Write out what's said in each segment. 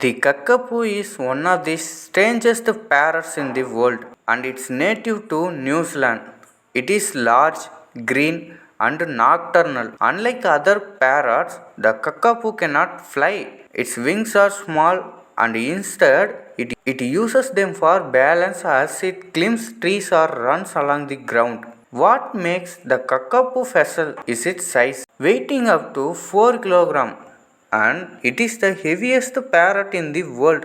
The Kakapo is one of the strangest parrots in the world and it's native to New Zealand. It is large, green, and nocturnal. Unlike other parrots, the Kakapo cannot fly. Its wings are small and instead it uses them for balance as it climbs trees or runs along the ground. What makes the Kakapo special is its size, weighing up to 4 kg, and it is the heaviest parrot in the world.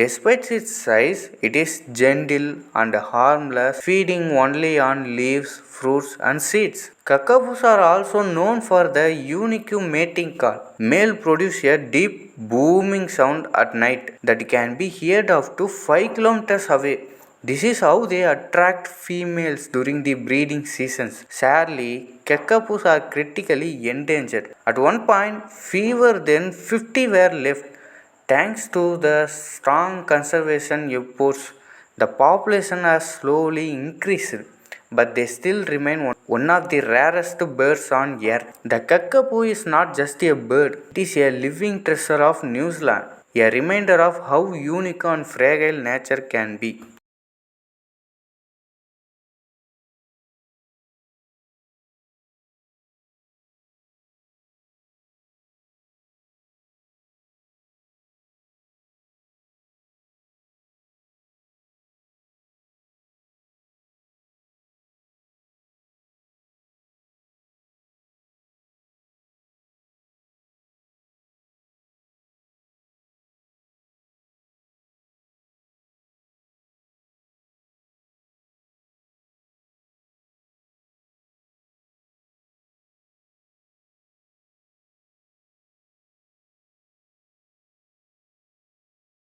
Despite its size, it is gentle and harmless, feeding only on leaves, fruits, and seeds. Kakapos are also known for the unique mating call. Male produce a deep booming sound at night that can be heard up to 5 kilometers away. This is how they attract females during the breeding seasons. Sadly, kakapos are critically endangered. At one point, fewer than 50 were left. Thanks to the strong conservation efforts, the population has slowly increased, but they still remain one of the rarest birds on earth. The kakapo is not just a bird, it is a living treasure of New Zealand, a reminder of how unique and fragile nature can be.